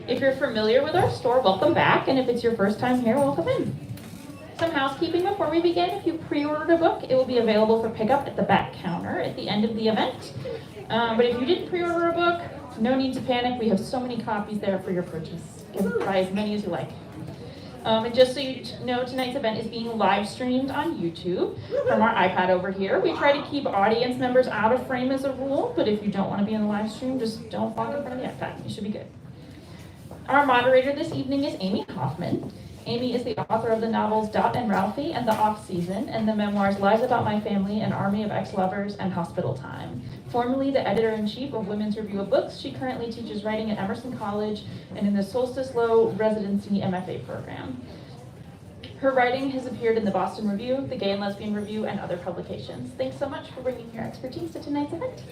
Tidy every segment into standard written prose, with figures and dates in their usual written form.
If you're familiar with our store, welcome back, and if it's your first time here, welcome in. Some housekeeping before we begin. If you pre-ordered a book, it will be available for pickup at the back counter at the end of the event. But if you didn't pre-order a book, no need to panic. We have so many copies there for your purchase. You can buy as many as you like. And just so you know, tonight's event is being live streamed on YouTube from our iPad over here. We try to keep audience members out of frame as a rule, but if you don't want to be in the live stream, just don't walk in front of the iPad. You should be good. Our moderator this evening is Amy Hoffman. Amy is the author of the novels Dot and Ralphie and The Off-Season, and the memoirs Lies About My Family, An Army of Ex-Lovers, and Hospital Time. Formerly the editor-in-chief of Women's Review of Books, she currently teaches writing at Emerson College and in the Solstice Low Residency MFA program. Her writing has appeared in the Boston Review, the Gay and Lesbian Review, and other publications. Thanks so much for bringing your expertise to tonight's event.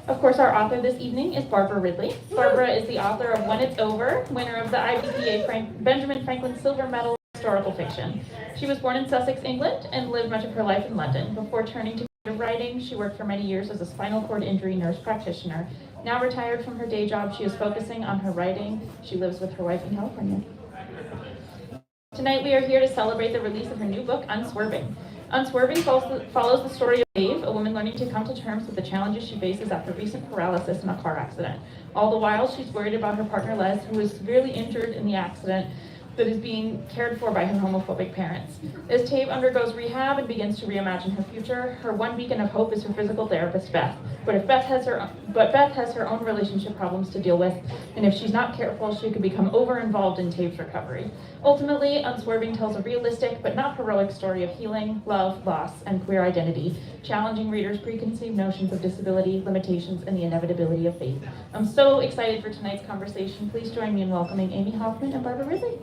Of course, our author this evening is Barbara Ridley. Barbara is the author of When It's Over, winner of the IBPA Benjamin Franklin Silver Medal Historical Fiction. She was born in Sussex, England, and lived much of her life in London. Before turning to creative writing, she worked for many years as a spinal cord injury nurse practitioner. Now retired from her day job, she is focusing on her writing. She lives with her wife in California. Tonight we are here to celebrate the release of her new book, Unswerving. Unswerving follows the story of Dave, a woman learning to come to terms with the challenges she faces after recent paralysis in a car accident. All the while, she's worried about her partner Les, who was severely injured in the accident, but is being cared for by her homophobic parents. As Dave undergoes rehab and begins to reimagine her future, her one beacon of hope is her physical therapist, Beth. But Beth has her own relationship problems to deal with, and if she's not careful, she could become over-involved in Dave's recovery. Ultimately, Unswerving tells a realistic but not heroic story of healing, love, loss, and queer identity, challenging readers' preconceived notions of disability, limitations, and the inevitability of fate. I'm so excited for tonight's conversation. Please join me in welcoming Amy Hoffman and Barbara Ridley.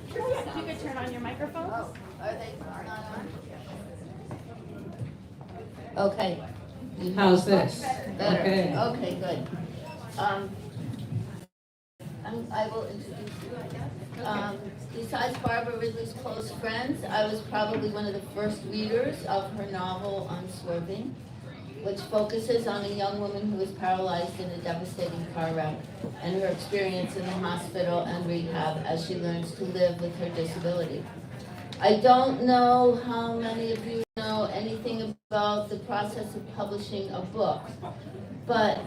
If you could turn on your microphones. Oh, are they not on? Okay. How's this? Better. Okay. Okay, good. I will introduce you. Besides Barbara Ridley's close friends, I was probably one of the first readers of her novel Unswerving, which focuses on a young woman who was paralyzed in a devastating car wreck and her experience in the hospital and rehab as she learns to live with her disability. I don't know how many of you know anything about the process of publishing a book, but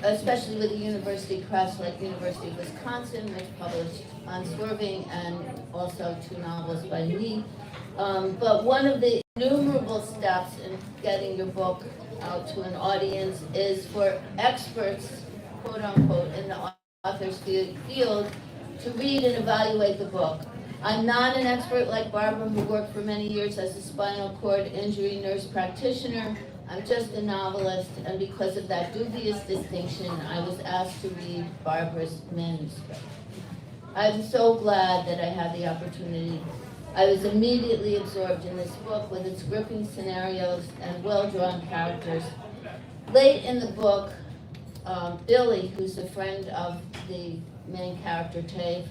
especially with a university press like University of Wisconsin, which published Unswerving and also 2 novels by me. But one of the innumerable steps in getting your book out to an audience is for experts, quote unquote, in the author's field to read and evaluate the book. I'm not an expert like Barbara, who worked for many years as a spinal cord injury nurse practitioner. I'm just a novelist, and because of that dubious distinction, I was asked to read Barbara's manuscript. I'm so glad that I had the opportunity. I was immediately absorbed in this book with its gripping scenarios and well-drawn characters. Late in the book, Billy, who's a friend of the main character, Tave,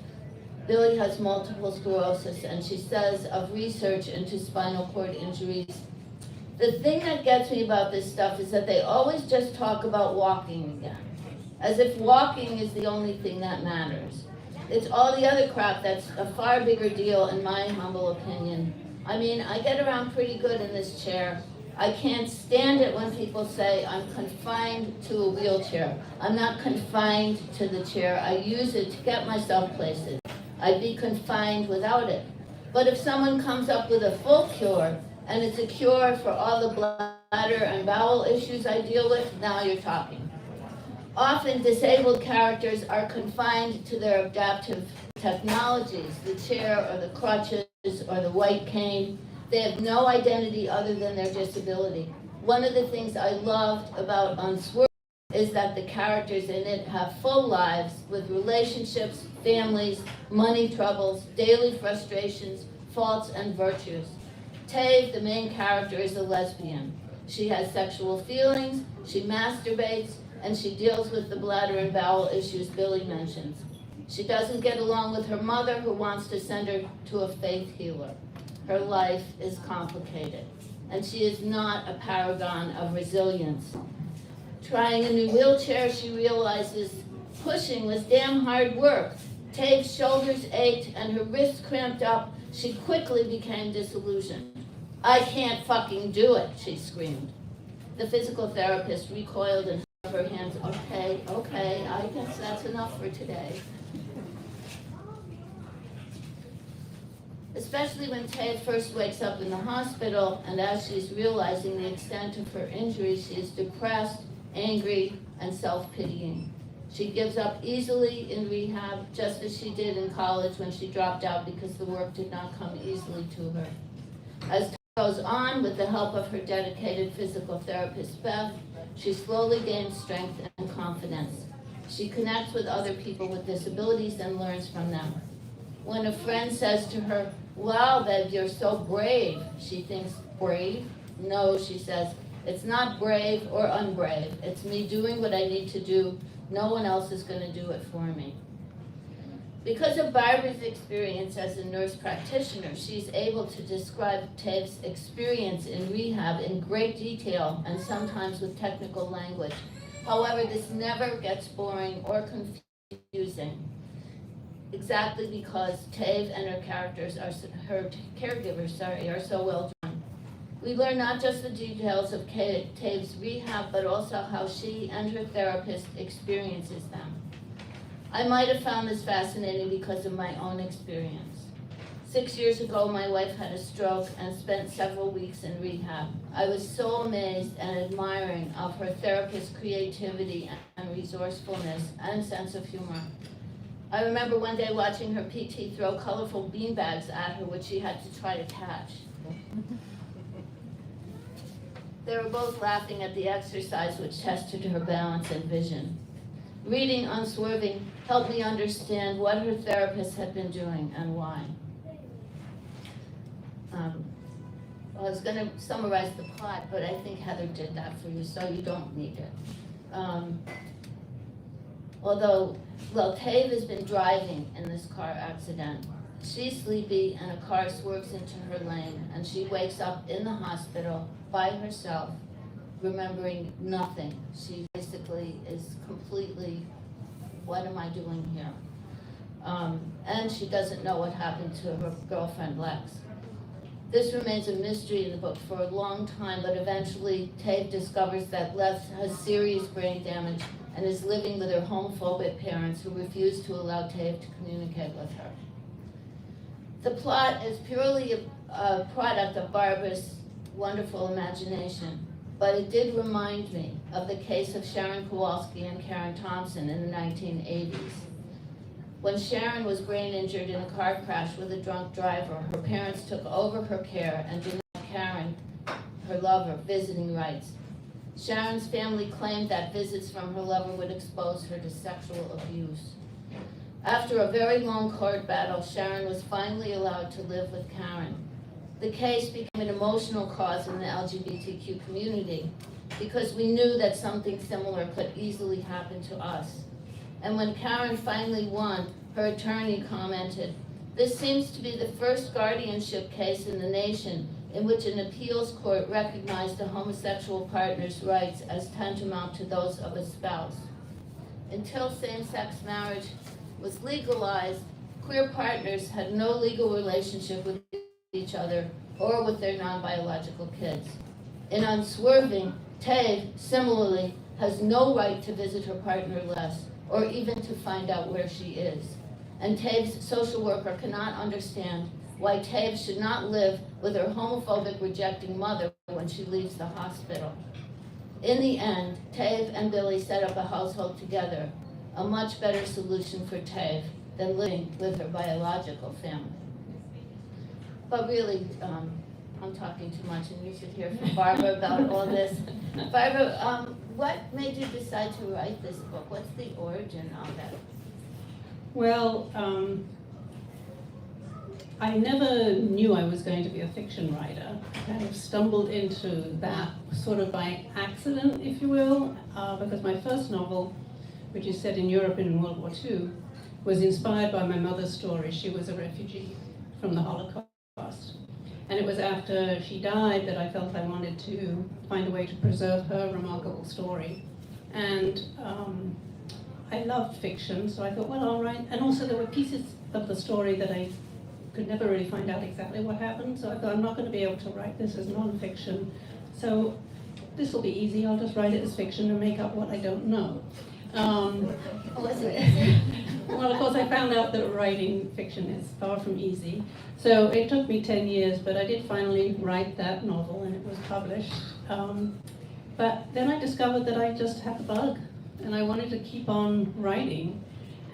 Billy has multiple sclerosis, and she says of research into spinal cord injuries, the thing that gets me about this stuff is that they always just talk about walking again, as if walking is the only thing that matters. It's all the other crap that's a far bigger deal, in my humble opinion. I mean, I get around pretty good in this chair. I can't stand it when people say I'm confined to a wheelchair. I'm not confined to the chair. I use it to get myself places. I'd be confined without it. But if someone comes up with a full cure, and it's a cure for all the bladder and bowel issues I deal with, now you're talking. Often disabled characters are confined to their adaptive technologies, the chair or the crutches or the white cane. They have no identity other than their disability. One of the things I loved about Unswerving is that the characters in it have full lives with relationships, families, money troubles, daily frustrations, faults, and virtues. Tave, the main character, is a lesbian. She has sexual feelings, she masturbates, and she deals with the bladder and bowel issues Billy mentions. She doesn't get along with her mother, who wants to send her to a faith healer. Her life is complicated. and she is not a paragon of resilience. Trying a new wheelchair, she realizes pushing was damn hard work. Tave's shoulders ached and her wrists cramped up. She quickly became disillusioned. "I can't fucking do it," she screamed. The physical therapist recoiled and held her hands. Okay, I guess that's enough for today. Especially when Tave first wakes up in the hospital, and as she's realizing the extent of her injury, she is depressed, angry, and self-pitying. She gives up easily in rehab, just as she did in college when she dropped out because the work did not come easily to her. As time goes on, with the help of her dedicated physical therapist, Beth, she slowly gains strength and confidence. She connects with other people with disabilities and learns from them. When a friend says to her, "Wow, Bev, you're so brave," she thinks, "Brave? No," she says, "it's not brave or unbrave. It's me doing what I need to do. No one else is going to do it for me." Because of Barbara's experience as a nurse practitioner, she's able to describe Tave's experience in rehab in great detail and sometimes with technical language. However, this never gets boring or confusing, exactly because Tave and her caregivers are so well done. We learn not just the details of Tave's rehab, but also how she and her therapist experiences them. I might have found this fascinating because of my own experience. 6 years ago, my wife had a stroke and spent several weeks in rehab. I was so amazed and admiring of her therapist's creativity and resourcefulness and sense of humor. I remember one day watching her PT throw colorful beanbags at her, which she had to try to catch. They were both laughing at the exercise, which tested her balance and vision. Reading Unswerving helped me understand what her therapist had been doing and why. I was going to summarize the plot, but I think Heather did that for you, so you don't need it. Tave has been driving in this car accident. She's sleepy and a car swerves into her lane, and she wakes up in the hospital by herself, remembering nothing. She basically is completely, what am I doing here? And she doesn't know what happened to her girlfriend, Lex. This remains a mystery in the book for a long time, but eventually Tave discovers that Lex has serious brain damage and is living with her homophobic parents who refuse to allow Tave to communicate with her. The plot is purely a product of Barbara's wonderful imagination, but it did remind me of the case of Sharon Kowalski and Karen Thompson in the 1980s. When Sharon was brain injured in a car crash with a drunk driver, her parents took over her care and denied Karen, her lover, visiting rights. Sharon's family claimed that visits from her lover would expose her to sexual abuse. After a very long court battle, Sharon was finally allowed to live with Karen. The case became an emotional cause in the LGBTQ community because we knew that something similar could easily happen to us. And when Karen finally won, her attorney commented, "This seems to be the first guardianship case in the nation in which an appeals court recognized a homosexual partner's rights as tantamount to those of a spouse." Until same-sex marriage was legalized, queer partners had no legal relationship with each other or with their non-biological kids. In Unswerving, Tave, similarly, has no right to visit her partner Les, or even to find out where she is. And Tave's social worker cannot understand why Tave should not live with her homophobic rejecting mother when she leaves the hospital. In the end, Tave and Billy set up a household together, a much better solution for Tave than living with her biological family. But really, I'm talking too much, and you should hear from Barbara about all this. Barbara, what made you decide to write this book? What's the origin of it? Well, I never knew I was going to be a fiction writer. I kind of stumbled into that sort of by accident, if you will, because my first novel, which is set in Europe in World War II, was inspired by my mother's story. She was a refugee from the Holocaust. And it was after she died that I felt I wanted to find a way to preserve her remarkable story. And I loved fiction, so I thought, well, all right. And also there were pieces of the story that I could never really find out exactly what happened, so I thought I'm not going to be able to write this as non-fiction. So this will be easy, I'll just write it as fiction and make up what I don't know. Was it easy? Well, of course, I found out that writing fiction is far from easy. So it took me 10 years, but I did finally write that novel, and it was published. But then I discovered that I just had the bug, and I wanted to keep on writing.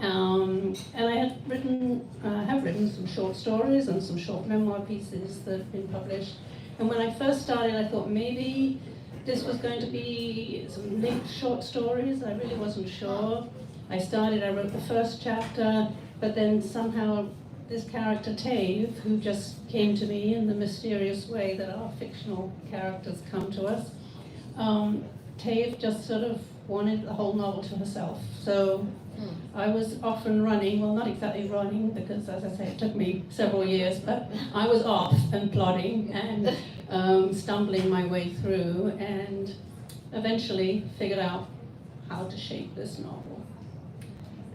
And I have written some short stories and some short memoir pieces that have been published. And when I first started, I thought maybe this was going to be some linked short stories. I really wasn't sure. I wrote the first chapter, but then somehow this character, Tave, who just came to me in the mysterious way that our fictional characters come to us, Tave just sort of wanted the whole novel to herself. So I was off and running, well, not exactly running, because as I say, it took me several years, but I was off and plodding and stumbling my way through, and eventually figured out how to shape this novel.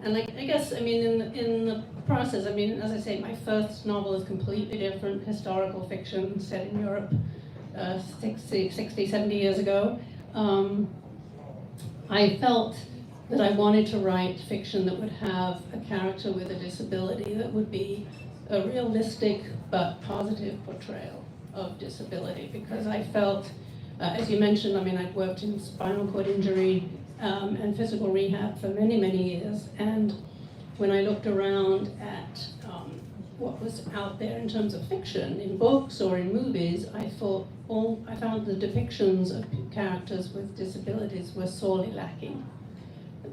And I guess, I mean, in the process, I mean, as I say, my first novel is completely different, historical fiction set in Europe 60, 70 years ago. I felt that I wanted to write fiction that would have a character with a disability, that would be a realistic but positive portrayal of disability, because I felt, as you mentioned, I mean, I'd worked in spinal cord injury and physical rehab for many, many years, and when I looked around at what was out there in terms of fiction, in books or in movies, I found the depictions of characters with disabilities were sorely lacking.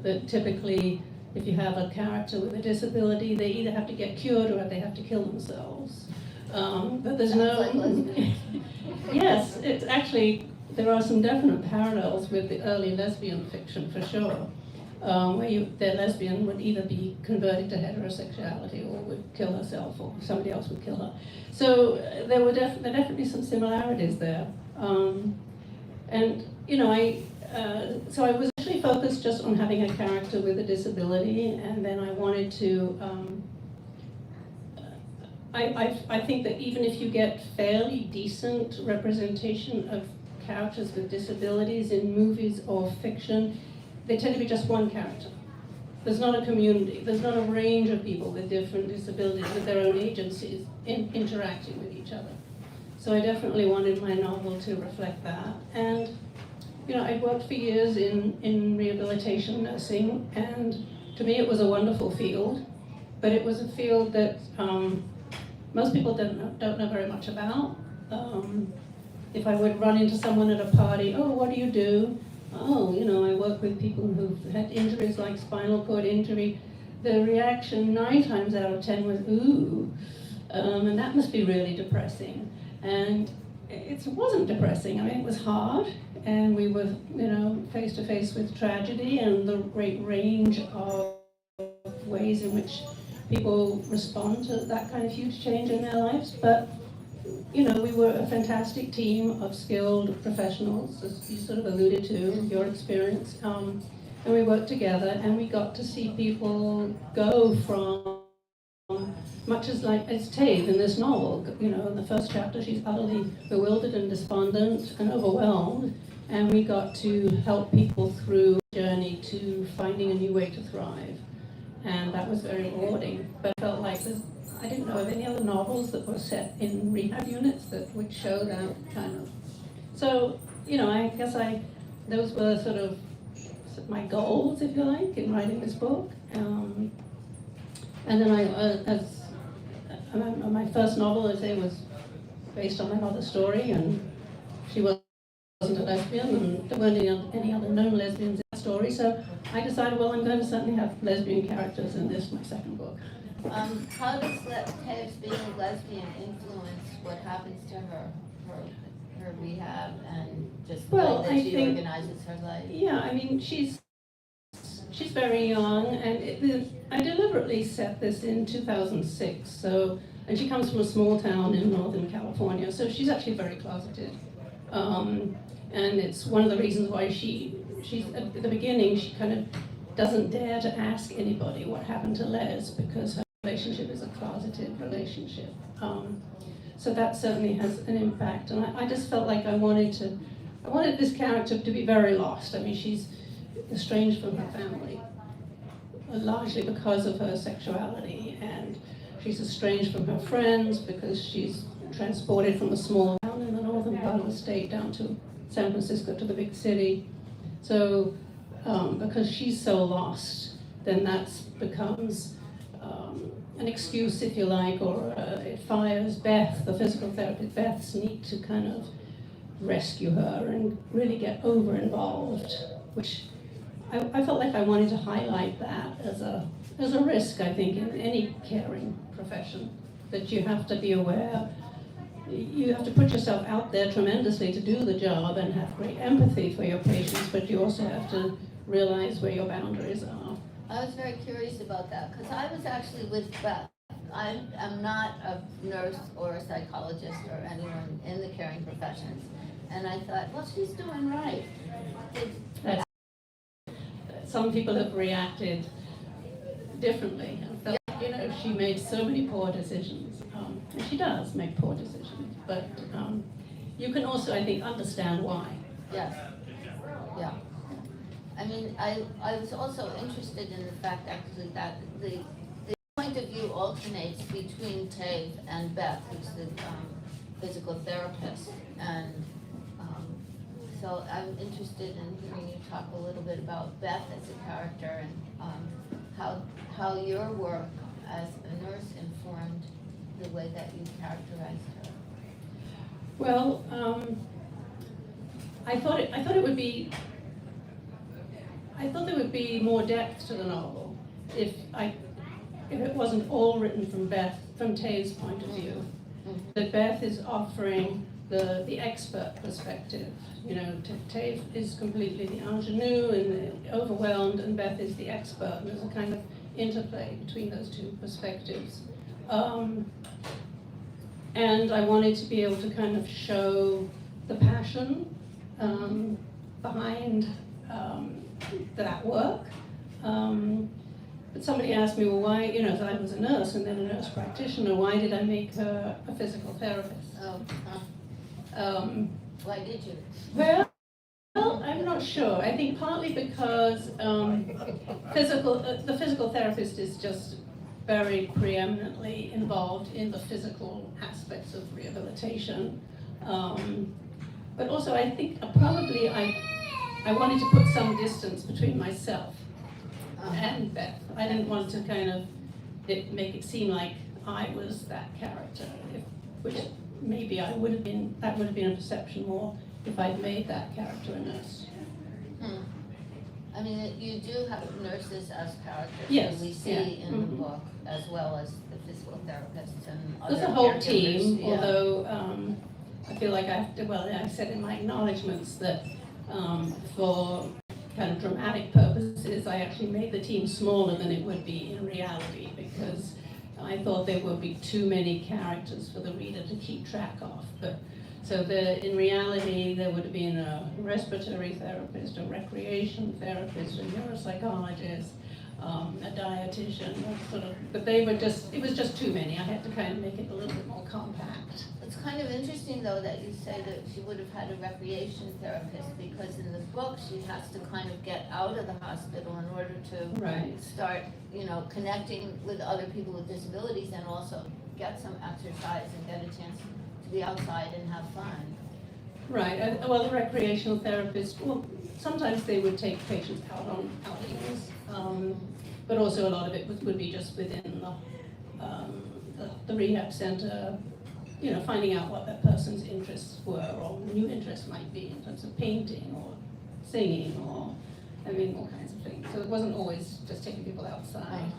That typically, if you have a character with a disability, they either have to get cured or they have to kill themselves. But there's no... Yes, it's actually, there are some definite parallels with the early lesbian fiction, for sure, where their lesbian would either be converted to heterosexuality or would kill herself, or somebody else would kill her. So there were definitely some similarities there. And, you know, so I was actually focused just on having a character with a disability, and then I wanted to, I think that even if you get fairly decent representation of characters with disabilities in movies or fiction, they tend to be just one character. There's not a community, there's not a range of people with different disabilities with their own agencies interacting with each other. So I definitely wanted my novel to reflect that. And you know, I worked for years in rehabilitation nursing, and to me it was a wonderful field, but it was a field that most people don't know very much about. If I would run into someone at a party, oh, what do you do? Oh, you know, I work with people who've had injuries like spinal cord injury. The reaction 9 times out of 10 was, ooh, and that must be really depressing. And it wasn't depressing. I mean, it was hard, and we were, you know, face to face with tragedy and the great range of ways in which people respond to that kind of huge change in their lives. But, you know, we were a fantastic team of skilled professionals, as you sort of alluded to, your experience. And we worked together, and we got to see people go from, much as Tave in this novel, you know, in the first chapter, she's utterly bewildered and despondent and overwhelmed, and we got to help people through a journey to finding a new way to thrive. And that was very rewarding, but I felt like I didn't know of any other novels that were set in rehab units that would show that kind of. So, you know, I guess those were sort of my goals, if you like, in writing this book. And then my first novel, as I say, was based on my mother's story, and she wasn't a lesbian, and there weren't any other known lesbians in that story, so I decided, well, I'm going to certainly have lesbian characters in this, my second book. How does Taves being a lesbian influence what happens to her rehab and just the way that she organizes her life? Yeah, I mean, she's very young, and I deliberately set this in 2006, so And she comes from a small town in Northern California, so she's actually very closeted. And it's one of the reasons why she's at the beginning, she kind of doesn't dare to ask anybody what happened to Les, because her relationship is a closeted relationship. So that certainly has an impact, and I just felt like I wanted this character to be very lost. I mean, she's estranged from her family, largely because of her sexuality, and she's estranged from her friends because she's transported from a small town in the northern part of the state down to San Francisco, to the big city. So because she's so lost, then that becomes an excuse, if you like, or it fires Beth, the physical therapist, Beth's need to kind of rescue her and really get over involved, which I felt like I wanted to highlight that as a risk, I think, in any caring profession, that you have to be aware. You have to put yourself out there tremendously to do the job and have great empathy for your patients, but you also have to realize where your boundaries are. I was very curious about that, because I was actually with Beth. I'm not a nurse or a psychologist or anyone in the caring professions. And I thought, well, she's doing right. Some people have reacted differently and felt, she made so many poor decisions. And she does make poor decisions, but you can also, I think, understand why. Yes. Yeah. I mean, I was also interested in the fact, actually, that the point of view alternates between Tave and Beth, who's the physical therapist. And so I'm interested in hearing you talk a little bit about Beth as a character, and how your work as a nurse informed the way that you characterized her. Well, I thought there would be more depth to the novel if it wasn't all written from Tave's point of view. That Beth is offering the expert perspective. Tave is completely the ingenue and the overwhelmed, and Beth is the expert. And there's a kind of interplay between those two perspectives. And I wanted to be able to kind of show the passion behind that work. But somebody asked me, well, why, as I was a nurse and then a nurse practitioner, why did I make her a physical therapist? Why did you? Well, I'm not sure. I think partly because the physical therapist is just very preeminently involved in the physical aspects of rehabilitation. But also I think probably I wanted to put some distance between myself and Beth. I didn't want to kind of make it seem like I was that character, which maybe that would have been a perception more if I'd made that character a nurse. I mean, you do have nurses as characters, yes, that we see in the book, as well as the physical therapists and other There's a whole caregivers. team, although I feel like I said in my acknowledgements that for kind of dramatic purposes, I actually made the team smaller than it would be in reality, because I thought there would be too many characters for the reader to keep track of. So in reality, there would have been a respiratory therapist, a recreation therapist, a neuropsychologist, a dietitian, but it was just too many. I had to kind of make it a little bit more compact. It's kind of interesting, though, that you say that she would have had a recreation therapist, because in the book she has to kind of get out of the hospital in order to start, connecting with other people with disabilities, and also get some exercise and get a chance to be outside and have fun. Right. Well, the recreational therapist, sometimes they would take patients out on outings, but also a lot of it would be just within the rehab center, finding out what that person's interests were, or new interests might be in terms of painting or singing or, all kinds of things. So it wasn't always just taking people outside.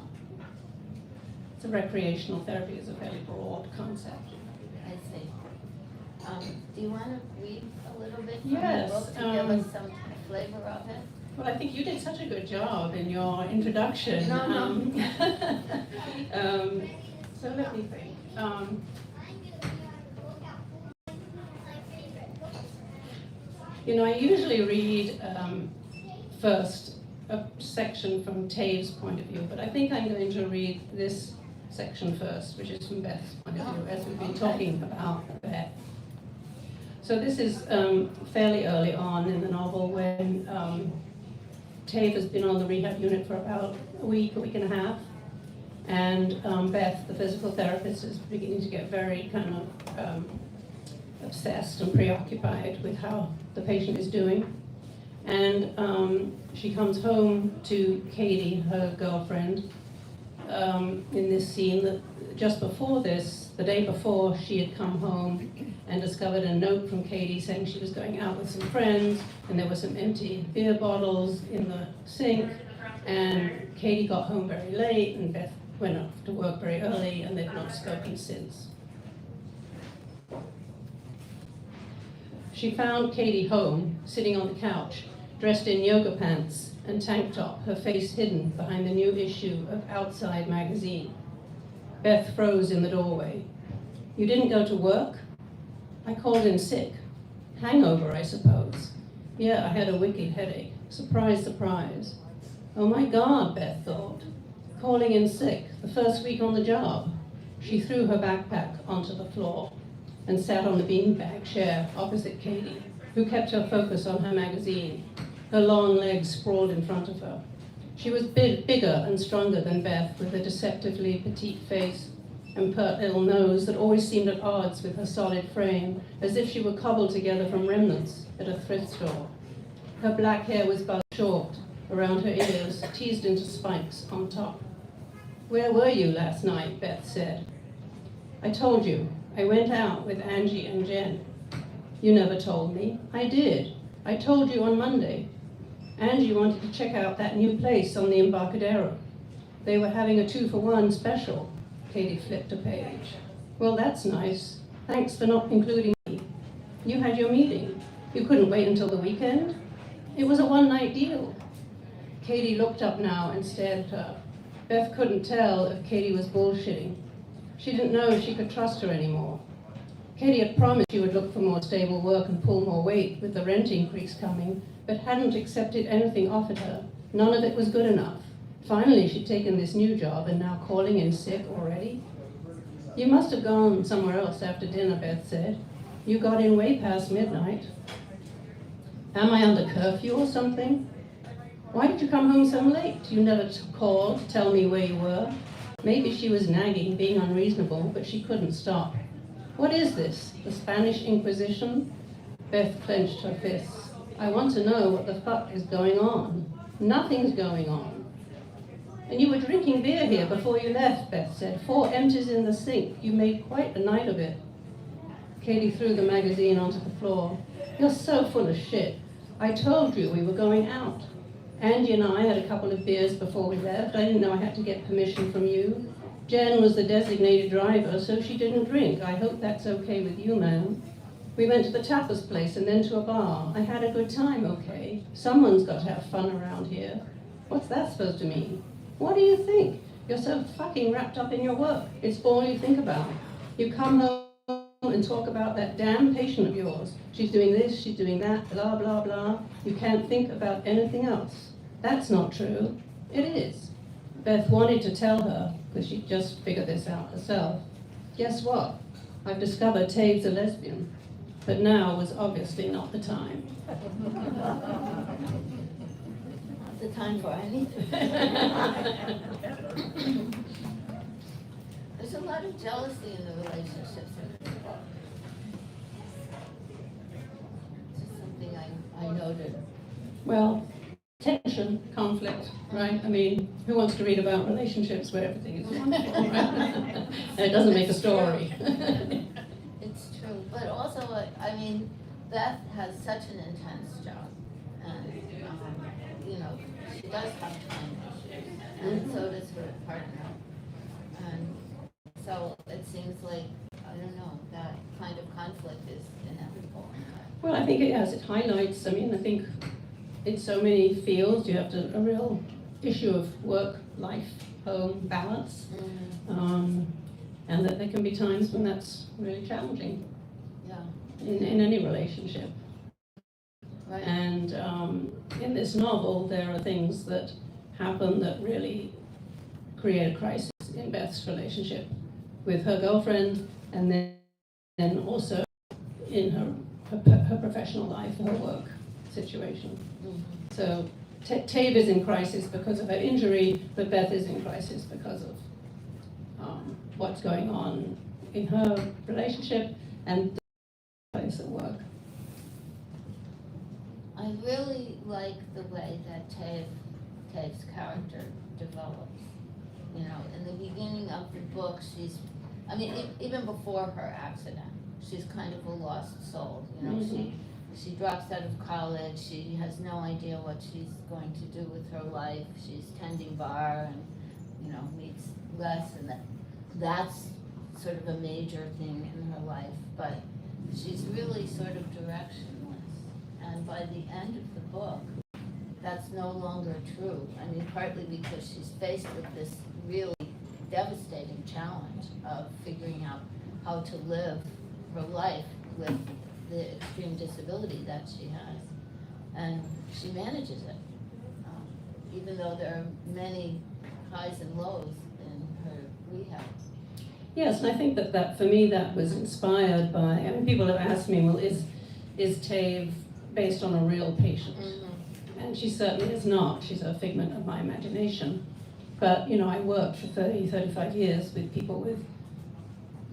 So recreational therapy is a fairly broad concept. I see. Do you want to read a little bit from Yes, the book to give us some flavor of it? Well, I think you did such a good job in your introduction. No. So let me think. You know, I usually read first a section from Tave's point of view, but I think I'm going to read this section first, which is from Beth's point of view, as we've been talking about Beth. So this is fairly early on in the novel when Tave has been on the rehab unit for about a week and a half, and Beth, the physical therapist, is beginning to get very kind of obsessed and preoccupied with how the patient is doing. And she comes home to Katie, her girlfriend, in this scene that just before this, the day before, she had come home and discovered a note from Katie saying she was going out with some friends, and there were some empty beer bottles in the sink, and Katie got home very late, and Beth went off to work very early, and they've not spoken since. She found Katie home, sitting on the couch, dressed in yoga pants and tank top, her face hidden behind the new issue of Outside magazine. Beth froze in the doorway. "You didn't go to work?" "I called in sick. Hangover, I suppose." "Yeah, I had a wicked headache." Surprise, surprise. Oh my God, Beth thought. Calling in sick, the first week on the job. She threw her backpack onto the floor and sat on the beanbag chair opposite Katie, who kept her focus on her magazine. Her long legs sprawled in front of her. She was bigger and stronger than Beth, with a deceptively petite face and pert little nose that always seemed at odds with her solid frame, as if she were cobbled together from remnants at a thrift store. Her black hair was buzzed short around her ears, teased into spikes on top. "Where were you last night?" Beth said. "I told you. I went out with Angie and Jen." "You never told me." "I did. I told you on Monday. Angie wanted to check out that new place on the Embarcadero. They were having a 2-for-1 special." Katie flipped a page. "Well, that's nice. Thanks for not including me. You had your meeting. You couldn't wait until the weekend? It was a one-night deal." Katie looked up now and stared at her. Beth couldn't tell if Katie was bullshitting. She didn't know if she could trust her anymore. Katie had promised she would look for more stable work and pull more weight with the rent increase coming, but hadn't accepted anything offered her. None of it was good enough. Finally, she'd taken this new job and now calling in sick already. "You must have gone somewhere else after dinner," Beth said. "You got in way past midnight." "Am I under curfew or something?" "Why did you come home so late? You never called to tell me where you were." Maybe she was nagging, being unreasonable, but she couldn't stop. "What is this? The Spanish Inquisition?" Beth clenched her fists. "I want to know what the fuck is going on." "Nothing's going on." "And you were drinking beer here before you left," Beth said. 4 empties in the sink. You made quite a night of it." Katie threw the magazine onto the floor. "You're so full of shit. I told you we were going out. Angie and I had a couple of beers before we left. I didn't know I had to get permission from you. Jen was the designated driver, so she didn't drink. I hope that's okay with you, ma'am. We went to the tapas place and then to a bar. I had a good time, okay? Someone's got to have fun around here. What's that supposed to mean? What do you think? You're so fucking wrapped up in your work. It's all you think about. You come home and talk about that damn patient of yours. She's doing this, she's doing that, blah, blah, blah. You can't think about anything else. That's not true. It is." Beth wanted to tell her, because she'd just figured this out herself. "Guess what? I've discovered Tave's a lesbian." But now was obviously not the time. Not the time for anything. There's a lot of jealousy in the relationships in this book. It's just something I noted. Well, tension, conflict, right? I mean, who wants to read about relationships where everything is wonderful, right? And it doesn't make a story. It's true, but also, I mean, Beth has such an intense job, and you know, she does have time issues, and so does her partner, and so it seems like, I don't know, that kind of conflict is inevitable. Well, I think it highlights, I mean, I think in so many fields you have a real issue of work, life, home balance. and that there can be times when that's really challenging Yeah, in any relationship. right. And in this novel, there are things that happen that really create a crisis in Beth's relationship with her girlfriend, and then also in her professional life, her work situation. Mhm. So Tabe is in crisis because of her injury, but Beth is in crisis because of what's going on in her relationship and the place at work. I really like the way that Tave's character develops. You know, in the beginning of the book, even before her accident, she's kind of a lost soul. You know, Mhm. she drops out of college. She has no idea what she's going to do with her life. She's tending bar and, you know, meets Les, and that's sort of a major thing in her life. But she's really sort of directionless. And by the end of the book, that's no longer true. I mean, partly because she's faced with this really devastating challenge of figuring out how to live her life with the extreme disability that she has. And she manages it, even though there are many highs and lows in her rehab. Yes, and I think that for me that was inspired by, I mean, people have asked me, well, is Tave based on a real patient? And she certainly is not. She's a figment of my imagination. But, you know, I worked for 35 years with people with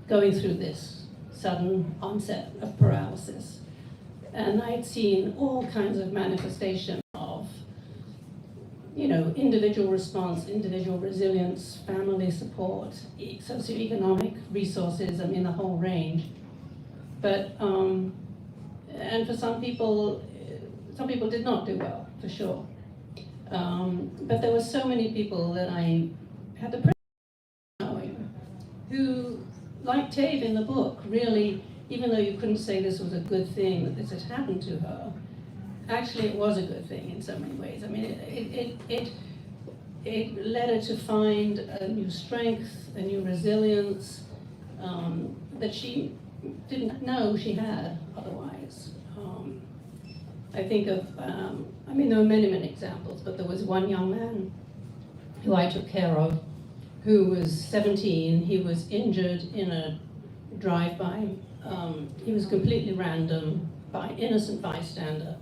going through this sudden onset of paralysis. And I'd seen all kinds of manifestation of, you know, individual response, individual resilience, family support, socioeconomic resources, I mean, the whole range. But, and for some people did not do well, for sure. But there were so many people that I had the privilege of knowing who, like Tave in the book, really, even though you couldn't say this was a good thing that this had happened to her, actually it was a good thing in so many ways. I mean, it led her to find a new strength, a new resilience that she didn't know she had otherwise. I think of, I mean, there were many, many examples, but there was one young man who I took care of who was 17. He was injured in a drive-by. He was completely random, innocent bystander,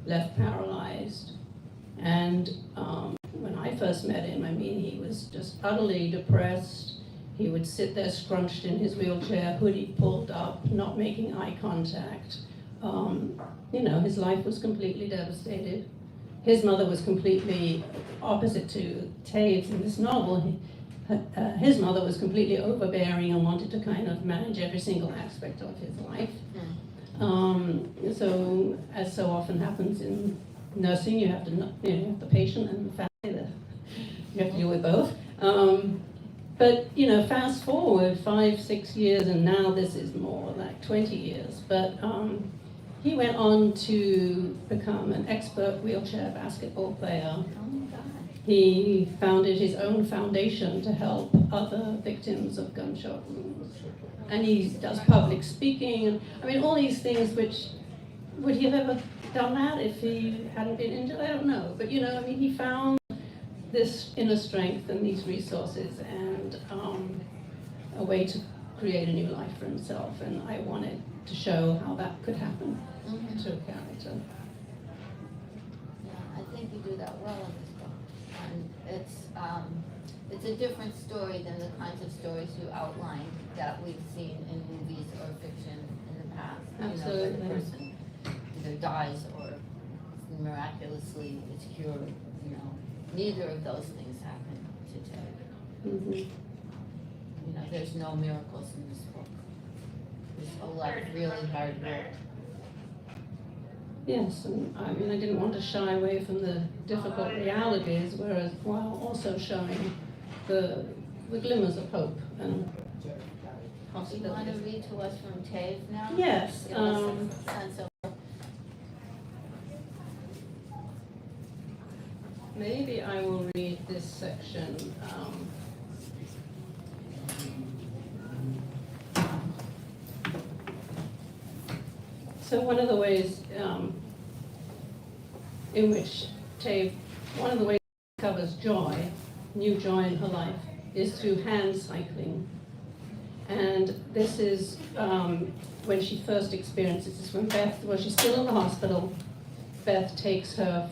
left paralyzed. And when I first met him, I mean, he was just utterly depressed. He would sit there scrunched in his wheelchair, hoodie pulled up, not making eye contact. You know, his life was completely devastated. His mother was completely opposite to Tave's in this novel. His mother was completely overbearing and wanted to kind of manage every single aspect of his life. So, as so often happens in nursing, you have the patient and the family. You have to deal with both. But, you know, fast forward 5-6 years, and now this is more like 20 years. But he went on to become an expert wheelchair basketball player. Oh my God. He founded his own foundation to help other victims of gunshot wounds. And he does public speaking, and I mean, all these things which, would he have ever done that if he hadn't been injured? I don't know. But, you know, I mean, he found this inner strength and these resources and a way to create a new life for himself, and I wanted to show how that could happen to a character. Yeah, I think you do that well in this book. And it's a different story than the kinds of stories you outlined that we've seen in movies or fiction in the past. Absolutely. You know, where the person either dies or miraculously is cured. You know, neither of those things happen to Ted. You know, there's no miracles in this book. There's a lot of really hard work. Yes, and I mean, I didn't want to shy away from the difficult realities, whereas while also showing the glimmers of hope and Do you want to possibilities. read to us from Tave now? Yes. Give us a sense of Maybe I will read this section. So one of the ways in which one of the ways she discovers joy, new joy in her life, is through hand cycling. And this is when she first experiences this, when she's still in the hospital. Beth takes her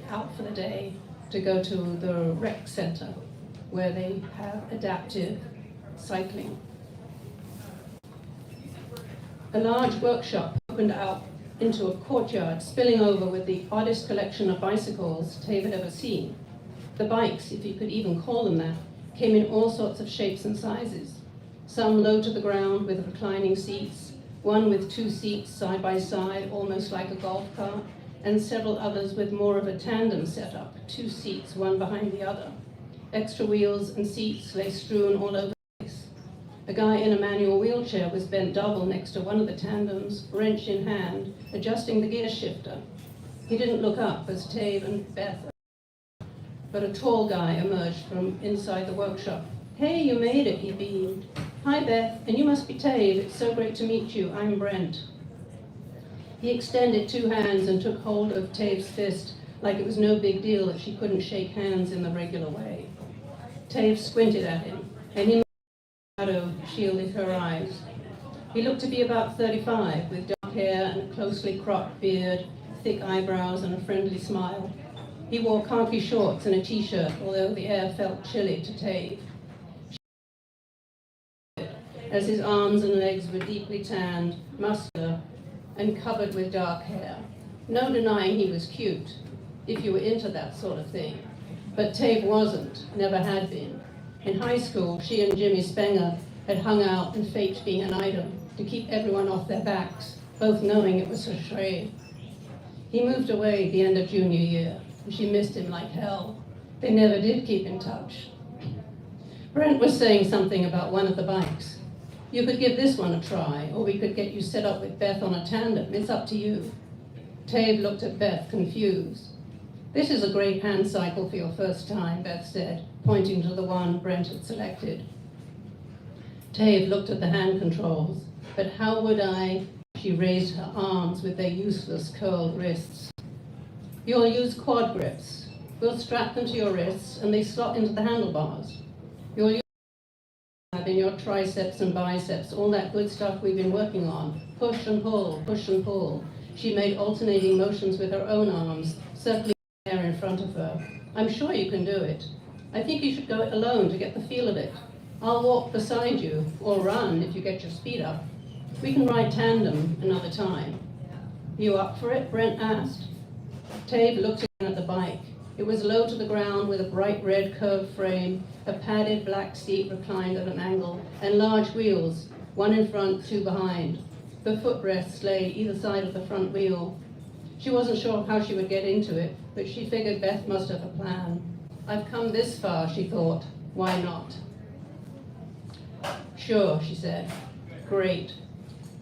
out for the day to go to the rec center where they have adaptive cycling. A large workshop opened out into a courtyard, spilling over with the oddest collection of bicycles Tav had ever seen. The bikes, if you could even call them that, came in all sorts of shapes and sizes. Some low to the ground with reclining seats, one with 2 seats side by side, almost like a golf cart, and several others with more of a tandem setup, 2 seats, one behind the other. Extra wheels and seats lay strewn all over the place. A guy in a manual wheelchair was bent double next to one of the tandems, wrench in hand, adjusting the gear shifter. He didn't look up as Tav and Beth, but a tall guy emerged from inside the workshop. "Hey, you made it," he beamed. "Hi, Beth, and you must be Tav. It's so great to meet you. I'm Brent." He extended 2 hands and took hold of Tav's fist like it was no big deal that she couldn't shake hands in the regular way. Tav squinted at him, and he shadow shielded her eyes. He looked to be about 35, with dark hair and a closely cropped beard, thick eyebrows, and a friendly smile. He wore khaki shorts and a t-shirt, although the air felt chilly to Tav. As his arms and legs were deeply tanned, muscular, and covered with dark hair. No denying he was cute, if you were into that sort of thing. But Tav wasn't, never had been. In high school, she and Jimmy Spenger had hung out and faked being an item to keep everyone off their backs, both knowing it was a charade. He moved away at the end of junior year, and she missed him like hell. They never did keep in touch. Brent was saying something about one of the bikes. "You could give this one a try, or we could get you set up with Beth on a tandem. It's up to you." Tav looked at Beth, confused. "This is a great hand cycle for your first time," Beth said, pointing to the one Brent had selected. Tav looked at the hand controls, but how would I? She raised her arms with their useless curled wrists. "You'll use quad grips. We'll strap them to your wrists and they slot into the handlebars. You'll use in your triceps and biceps, all that good stuff we've been working on. Push and pull, push and pull." She made alternating motions with her own arms, circling the air in front of her. "I'm sure you can do it. I think you should go it alone to get the feel of it. I'll walk beside you, or run if you get your speed up. We can ride tandem another time." "You up for it?" Brent asked. Tav looked again at the bike. It was low to the ground with a bright red curved frame, a padded black seat reclined at an angle, and large wheels, one in front, 2 behind. The footrests lay either side of the front wheel. She wasn't sure how she would get into it, but she figured Beth must have a plan. "I've come this far," she thought. "Why not?" "Sure," she said. "Great."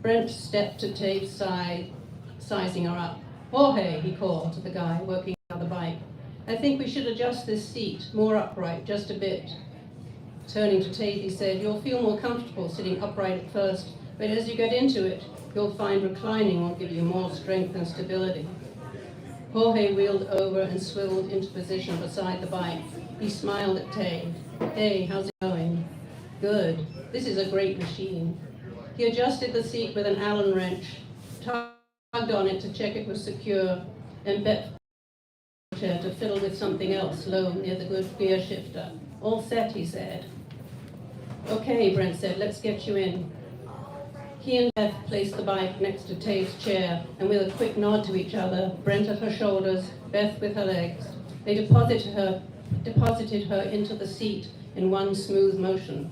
Brent stepped to Tav's side, sizing her up. "Jorge," he called to the guy working on the bike. "I think we should adjust this seat, more upright, just a bit." Turning to Tav, he said, "You'll feel more comfortable sitting upright at first, but as you get into it, you'll find reclining will give you more strength and stability." Jorge wheeled over and swiveled into position beside the bike. He smiled at Tav. "Hey, how's it going?" "Good. This is a great machine." He adjusted the seat with an Allen wrench, tugged on it to check it was secure, and bet to fiddle with something else low near the good gear shifter. "All set," he said. "Okay," Brent said, "let's get you in." He and Beth placed the bike next to Tav's chair, and with a quick nod to each other, Brent at her shoulders, Beth with her legs, they deposited her into the seat in one smooth motion.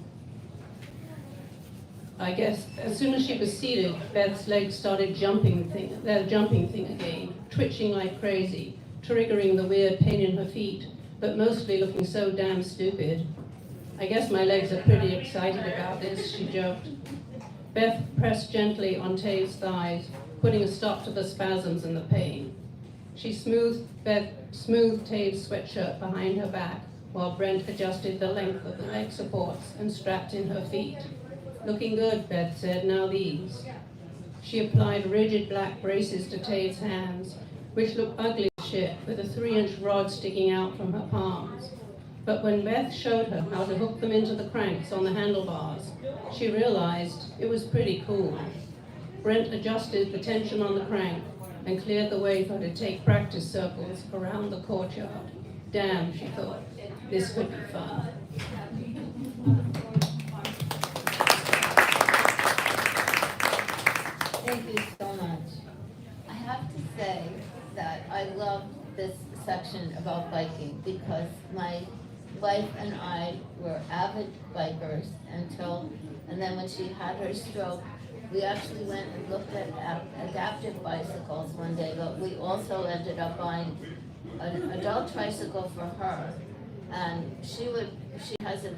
I guess as soon as she was seated, Beth's legs started jumping thing again, twitching like crazy, triggering the weird pain in her feet, but mostly looking so damn stupid. "I guess my legs are pretty excited about this," she joked. Beth pressed gently on Tav's thighs, putting a stop to the spasms and the pain. She smoothed Tav's sweatshirt behind her back, while Brent adjusted the length of the leg supports and strapped in her feet. "Looking good," Beth said. "Now these." She applied rigid black braces to Tave's hands, which looked ugly as shit, with a 3-inch rod sticking out from her palms. But when Beth showed her how to hook them into the cranks on the handlebars, she realized it was pretty cool. Brent adjusted the tension on the crank and cleared the way for her to take practice circles around the courtyard. Damn, she thought, this could be fun. Thank you so much. I have to say that I love this section about biking because my wife and I were avid bikers and then when she had her stroke, we actually went and looked at adaptive bicycles one day, but we also ended up buying an adult tricycle for her. And she has a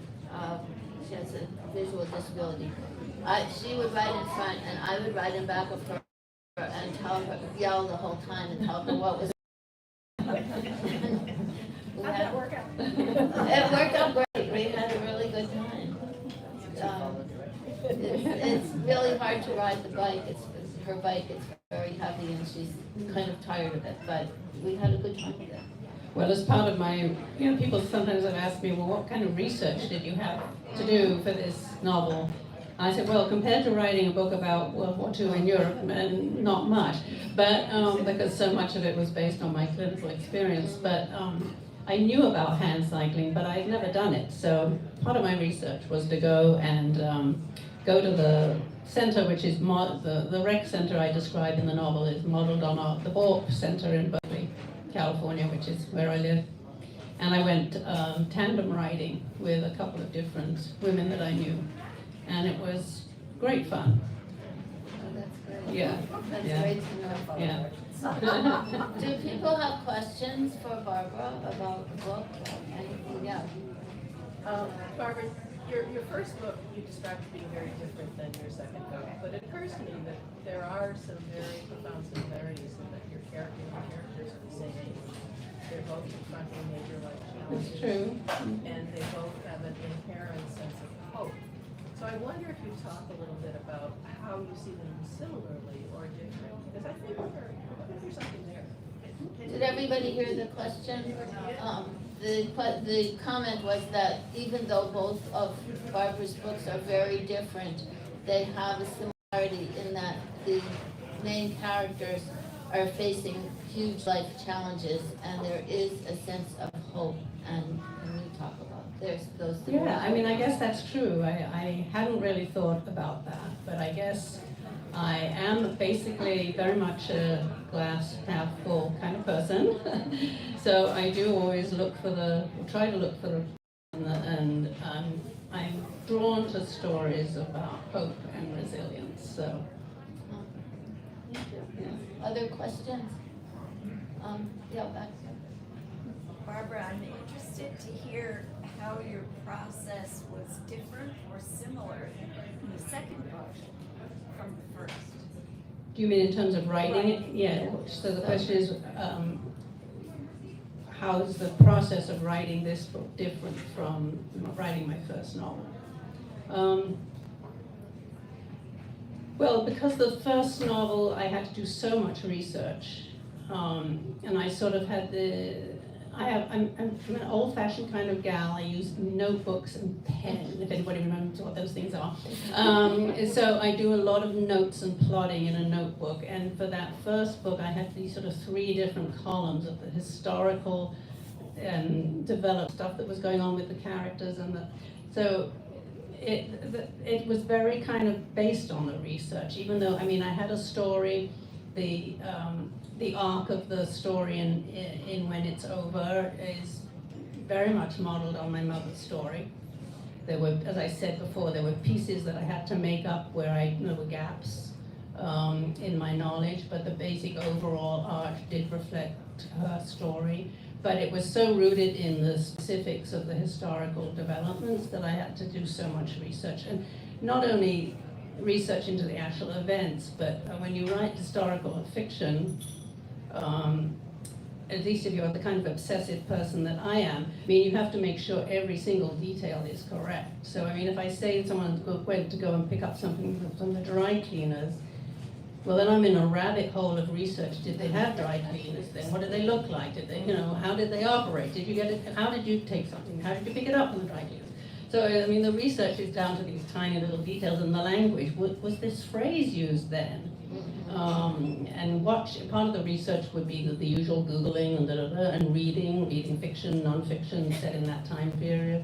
visual disability. She would ride in front and I would ride in back of her and yell the whole time and tell her what was. How'd that work out? It worked out great. We had a really good time. It's really hard to ride the bike. Her bike. It's very heavy and she's kind of tired of it, but we had a good time with it. Well, as part of my, people sometimes have asked me, well, what kind of research did you have to do for this novel? I said, well, compared to writing a book about World War II in Europe, and not much, but because so much of it was based on my clinical experience. But I knew about hand cycling, but I'd never done it. So part of my research was to go and go to the center, which is the rec center I describe in the novel is modeled on the Bork Center in Berkeley, California, which is where I live. And I went tandem riding with a couple of different women that I knew. And it was great fun. Oh, that's great. Yeah. That's Yeah. great to know. Yeah. Do people have questions for Barbara about the book or anything? Yeah. Barbara, your first book you described as being very different than your second book, but it occurs to me that there are some very profound similarities in that your characters are the same age. They're both confronting major life challenges. That's true. And they both have an inherent sense of hope. So I wonder if you talk a little bit about how you see them similarly or different, because I think there's something there. Did everybody hear the question? The comment was that even though both of Barbara's books are very different, they have a similarity in that the main characters are facing huge life challenges and there is a sense of hope. And can you talk about those similarities? Yeah, I mean, I guess that's true. I hadn't really thought about that, but I guess I am basically very much a glass half full kind of person. So I do always try to look for the, and I'm drawn to stories about hope and resilience. So. Thank you. Yeah. Other questions? Yeah, back there. Barbara, I'm interested to hear how your process was different or similar in the second book from the first. Do you mean in terms of writing it? Right. Yeah. So the question is, how is the process of writing this book different from writing my first novel? Well, because the first novel I had to do so much research, and I sort of had I'm an old-fashioned kind of gal. I use notebooks and pen, if anybody remembers what those things are. So I do a lot of notes and plotting in a notebook. And for that first book, I had these sort of 3 different columns of the historical and developed stuff that was going on with the characters. So it was very kind of based on the research, even though, I mean, I had a story, the arc of the story in When It's Over is very much modeled on my mother's story. There were, as I said before, there were pieces that I had to make up where there were gaps in my knowledge, but the basic overall arc did reflect her story. But it was so rooted in the specifics of the historical developments that I had to do so much research. And not only research into the actual events, but when you write historical fiction, at least if you're the kind of obsessive person that I am, I mean, you have to make sure every single detail is correct. So, I mean, if I say someone went to go and pick up something from the dry cleaners, Well, then I'm in a rabbit hole of research. Did they have dry cleaners then? What did they look like? Did they, how did they operate? Did you get it? How did you take something? How did you pick it up in the dry cleaners? So, I mean, the research is down to these tiny little details in the language. Was this phrase used then? And part of the research would be the usual Googling and reading fiction, non-fiction set in that time period,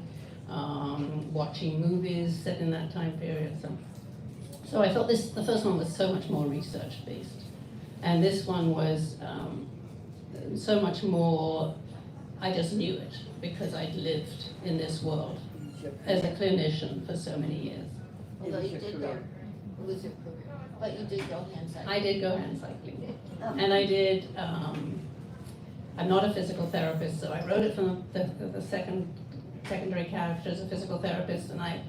watching movies set in that time period. So I thought the first one was so much more research-based. And this one was so much more, I just knew it because I'd lived in this world as a clinician for so many years. Although you did go, it was your career, but you did go hand cycling. I did go hand cycling. And I did, I'm not a physical therapist, so I wrote it from the secondary character as a physical therapist, and I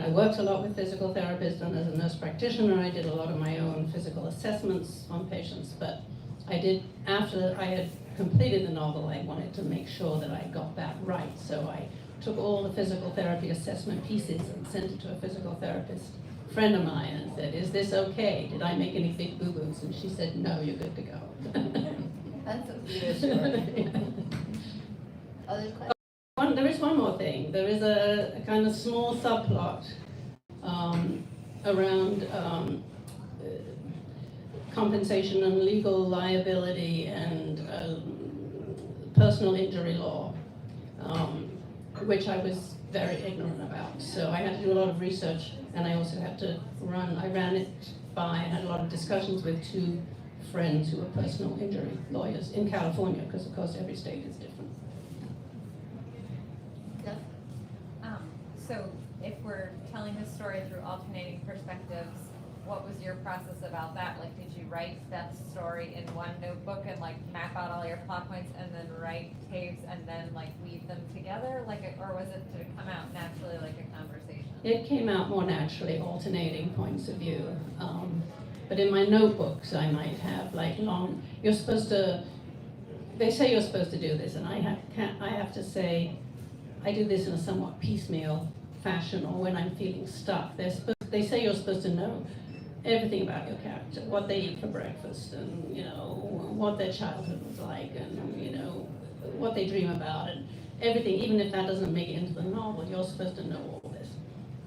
worked a lot with physical therapists, and as a nurse practitioner, I did a lot of my own physical assessments on patients, but I did, after I had completed the novel, I wanted to make sure that I got that right, so I took all the physical therapy assessment pieces and sent it to a physical therapist friend of mine and said, is this okay? Did I make any big boo-boos? And she said, no, you're good to go. That's a reassuring. Other questions? There is one more thing. There is a kind of small subplot around compensation and legal liability and personal injury law, which I was very ignorant about. So I had to do a lot of research, and I also had to I ran it by, I had a lot of discussions with 2 friends who were personal injury lawyers in California, because of course every state is different. Yeah. So if we're telling the story through alternating perspectives, what was your process about that? Like, did you write Beth's story in one notebook and like map out all your plot points and then write tapes and then like weave them together? Or was it, did it come out naturally like a conversation? It came out more naturally, alternating points of view. But in my notebooks, I might have like you're supposed to, they say you're supposed to do this, and I have to say, I do this in a somewhat piecemeal fashion, or when I'm feeling stuck. They say you're supposed to know everything about your character, what they eat for breakfast, and what their childhood was like, and what they dream about, and everything. Even if that doesn't make it into the novel, you're supposed to know all this.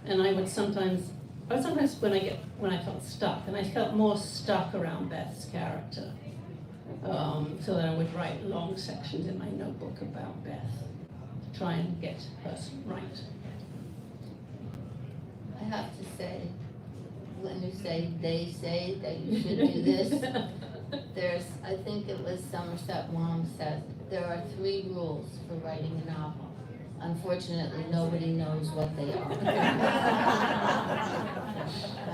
And I would sometimes when I felt stuck, and I felt more stuck around Beth's character, so that I would write long sections in my notebook about Beth to try and get her right. I have to say, when you say they say that you should do this, I think it was Somerset Maugham said, there are 3 rules for writing a novel. Unfortunately, nobody knows what they are.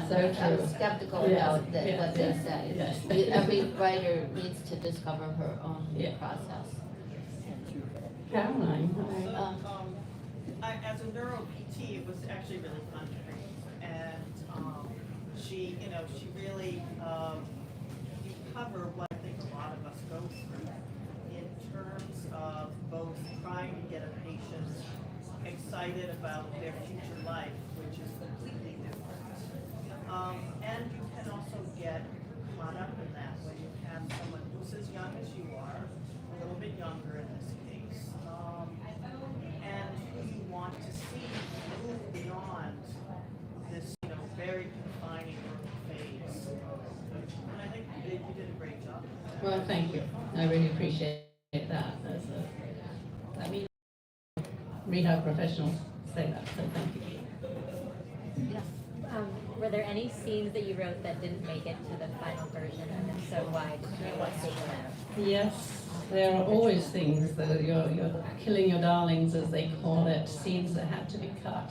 So I'm true. skeptical about what they say. Yes. Every writer needs to discover her own process. Caroline, as a neuro PT, it was actually really fun to read, and she really you cover what I think a lot of us go through in terms of both trying to get a patient excited about their future life, which is completely different, and you can also get caught up in that when you have someone who's as young as you are, a little bit younger in this case, and who you want to see move beyond this, very confining phase. And I think you did a great job. well, thank you. I really appreciate that. Read how professionals say that, so thank you. Were there any scenes that you wrote that didn't make it to the final version, and if so, why did you take them out? Yes, there are always things that you're killing your darlings, as they call it, scenes that had to be cut.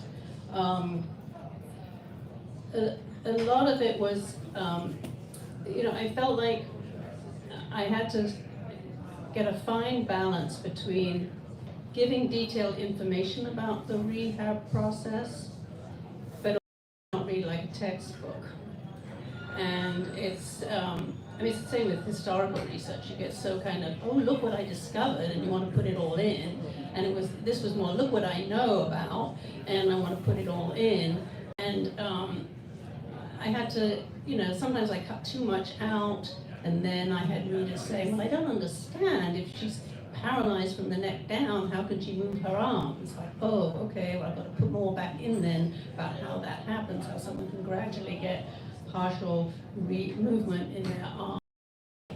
A lot of it was, I felt like I had to get a fine balance between giving detailed information about the rehab process, but not read like a textbook. And it's the same with historical research. You get so kind of, oh, look what I discovered, and you want to put it all in. And this was more, look what I know about, and I want to put it all in. And I had to, sometimes I cut too much out, and then I had readers saying, well, I don't understand. If she's paralyzed from the neck down, how can she move her arms? Like, oh, okay, well, I've got to put more back in then about how that happens, how someone can gradually get partial movement in their arm,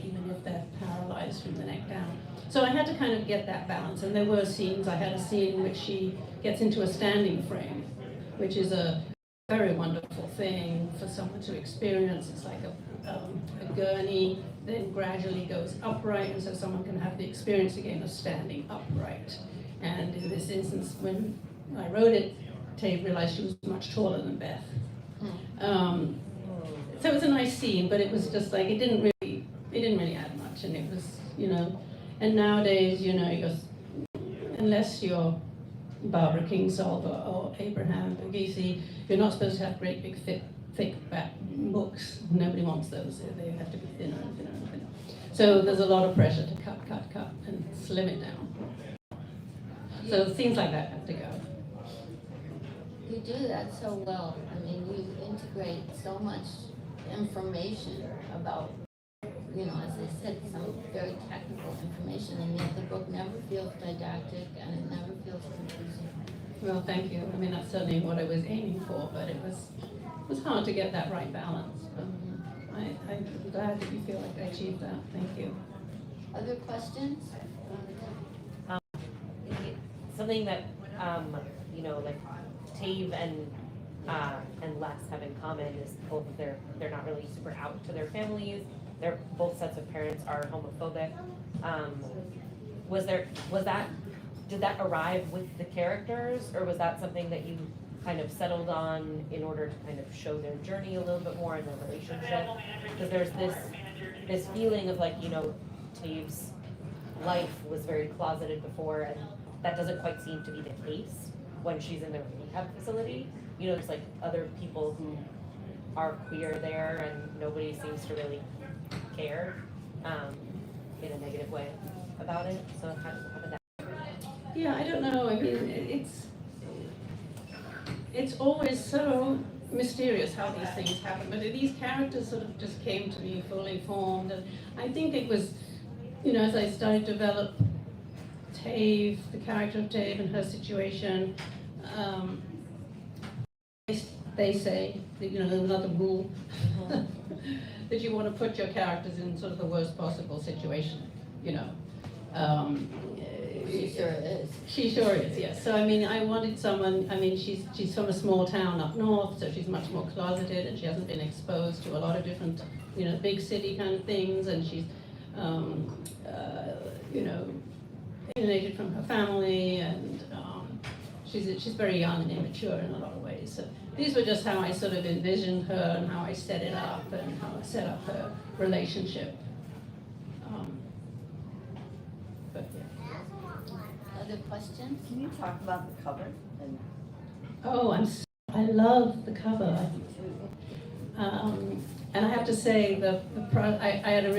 even if they're paralyzed from the neck down. So I had to kind of get that balance, and there were scenes. I had a scene in which she gets into a standing frame, which is a very wonderful thing for someone to experience. It's like a gurney, then gradually goes upright, and so someone can have the experience again of standing upright. And in this instance, when I wrote it, Tabe realized she was much taller than Beth. So it was a nice scene, but it was just like, it didn't really add much, and it was, and nowadays, unless you're Barbara Kingsolver or Abraham Puglisi, you're not supposed to have great big thick back books. Nobody wants those. They have to be thinner and thinner and thinner. So there's a lot of pressure to cut, and slim it down. So things like that have to go. You do that so well. I mean, you integrate so much information about, as I said, some very technical information, and yet the book never feels didactic and it never feels confusing. Well, thank you. I mean, that's certainly what I was aiming for, but it was hard to get that right balance. But I'm glad that you feel like I achieved that. Thank you. Other questions? Something that like Tave and Lex have in common is both they're not really super out to their families. They're both sets of parents are homophobic. Did that arrive with the characters, or was that something that you kind of settled on in order to kind of show their journey a little bit more in their relationship? Because there's this feeling of like, Tave's life was very closeted before, and that doesn't quite seem to be the case when she's in the rehab facility. There's like other people who are queer there, and nobody seems to really care in a negative way about it. So how did that? Yeah, I don't know. I mean, it's always so mysterious how these things happen. But these characters sort of just came to me fully formed, and I think it was, as I started to develop Tave, the character of Tave and her situation. They say that, there's another rule that you want to put your characters in sort of the worst possible situation, She sure is. She sure is, yes. So, I mean, I wanted someone, she's from a small town up north, so she's much more closeted, and she hasn't been exposed to a lot of different, big city kind of things, and she's, alienated from her family, and she's very young and immature in a lot of ways. So these were just how I sort of envisioned her and how I set it up and how I set up her relationship. But yeah. Other questions? Can you talk about the cover? Oh, I love the cover. And I have to say I felt like I had a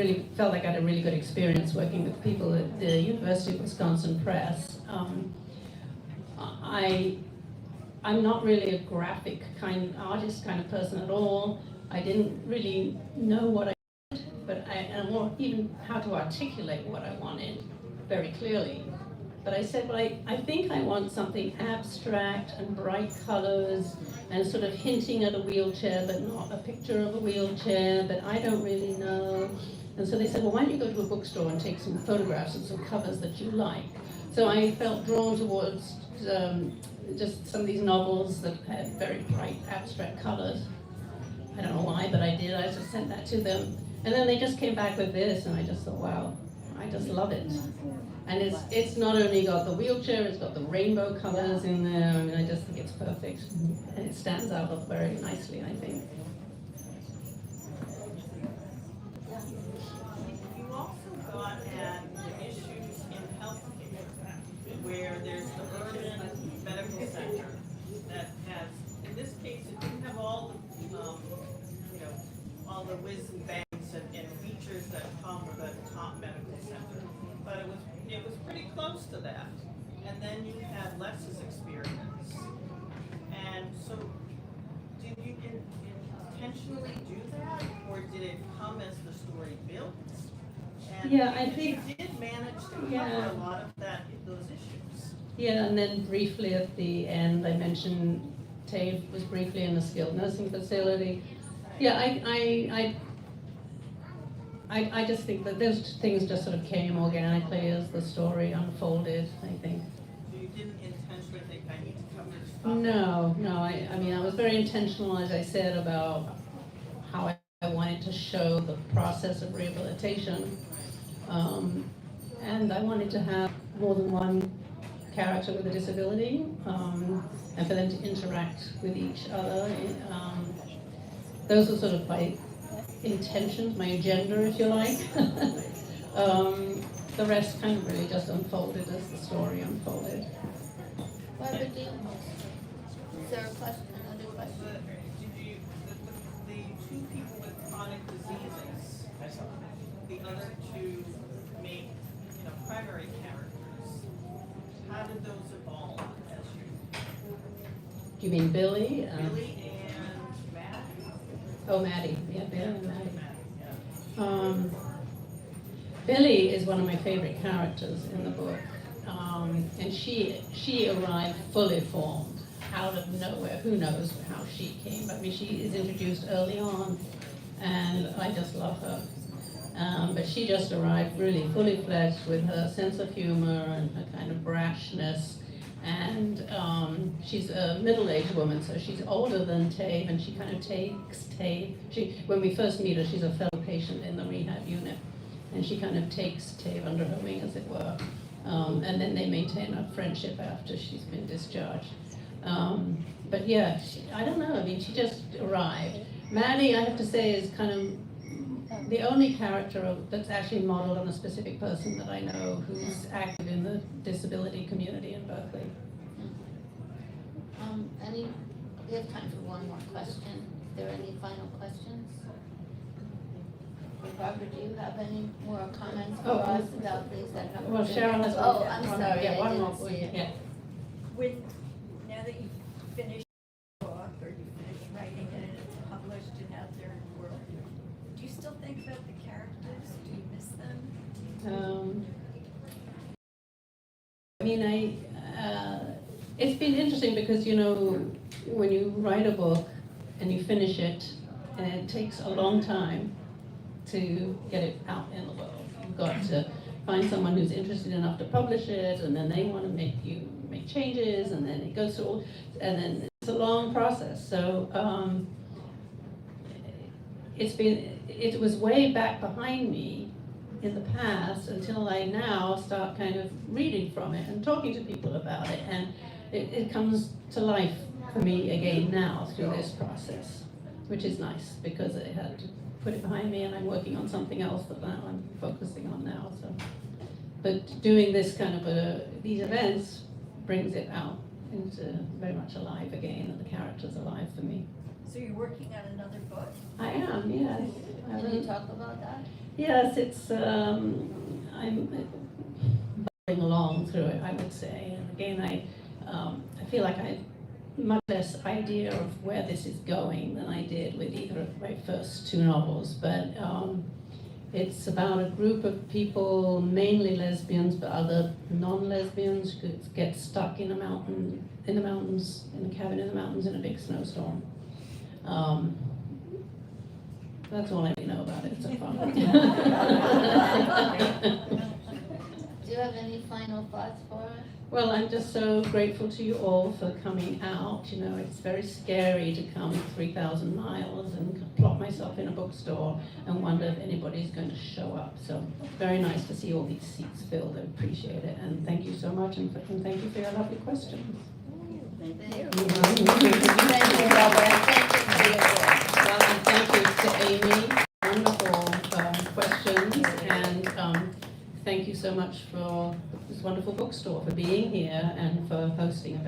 really good experience working with people at the University of Wisconsin Press. I'm not really a graphic artist kind of person at all. I didn't really know what I wanted, or even how to articulate what I wanted very clearly. But I said, well, I think I want something abstract and bright colors and sort of hinting at a wheelchair, but not a picture of a wheelchair, but I don't really know. And so they said, well, why don't you go to a bookstore and take some photographs of some covers that you like? So I felt drawn towards just some of these novels that had very bright abstract colors. I don't know why, but I did. I just sent that to them. And then they just came back with this, and I just thought, wow, I just love it. And it's not only got the wheelchair, it's got the rainbow colors in there. I mean, I just think it's perfect. And it stands out very nicely, I think. You also got at the issues in healthcare, where there's the urban medical center that has, in this case, it didn't have all the, all the whiz and bangs and features that come with a top medical center, but it was pretty close to that. And then you had Lex's experience, and so did you intentionally do that, or did it come as the story built? And Yeah, I because think- you did manage to cover Yeah. a lot of those issues. Yeah, and then briefly at the end, I mentioned Tave was briefly in a skilled nursing facility. Yeah, I just think that those things just sort of came organically as the story unfolded, I think. So you didn't intentionally think, I need to cover this topic? No, I mean, I was very intentional, as I said, about how I wanted to show the process of rehabilitation. And I wanted to have more than one character with a disability, and for them to interact with each other. Those were sort of my intentions, my agenda, if you like. The rest kind of really just unfolded as the story unfolded. Barbara, is there a question, another question? The two people with chronic diseases, the other two main, primary characters, how did those evolve as You mean Billy? Billy and Matt? Oh, Maddie. Yeah, Billy and Maddie. Yeah. Billy is one of my favorite characters in the book, and she arrived fully formed out of nowhere. Who knows how she came? I mean, she is introduced early on, and I just love her. But she just arrived really fully fledged with her sense of humor and her kind of brashness. And she's a middle-aged woman, so she's older than Tave, and she kind of takes Tave. When we first meet her, she's a fellow patient in the rehab unit, and she kind of takes Tave under her wing, as it were. And then they maintain a friendship after she's been discharged. But yeah, I don't know, I mean, she just arrived. Maddie, I have to say, is kind of the only character that's actually modeled on a specific person that I know who's active in the disability community in Berkeley. We have time for one more question. Are there any final questions? Barbara, do you have any more comments for us about things that have? Well, Cheryl has. Oh, I'm sorry, Yeah, I one didn't more, see it. yeah. Now that you've finished the book, or you finished writing it, and it's published and out there in the world, do you still think about the characters? Do you miss them? I mean, it's been interesting because, when you write a book and you finish it, and it takes a long time to get it out in the world. You've got to find someone who's interested enough to publish it, and then they want to make changes, and then it goes through, and then it's a long process. So it was way back behind me in the past until I now start kind of reading from it and talking to people about it, and it comes to life for me again now through this process, which is nice because I had to put it behind me and I'm working on something else that I'm focusing on now. So, but doing this kind of these events brings it out into very much alive again, and the character's alive for me. So you're working on another book? I am, yes. Can you talk about that? Yes, it's, I'm bubbling along through it, I would say. And again, I feel like I have much less idea of where this is going than I did with either of my first two novels. But it's about a group of people, mainly lesbians, but other non-lesbians, who get stuck in a mountain, in the mountains, in a cabin in the mountains in a big snowstorm. That's all I know about it so far. Do you have any final thoughts for us? Well, I'm just so grateful to you all for coming out. It's very scary to come 3,000 miles and plop myself in a bookstore and wonder if anybody's going to show up. So very nice to see all these seats filled. I appreciate it. And thank you so much, and thank you for your lovely questions. Thank you. Thank Thank you, Barbara. Thank you for your work. Well, and thank you to Amy, wonderful questions, and thank you so much for this wonderful bookstore, for being here and for hosting events.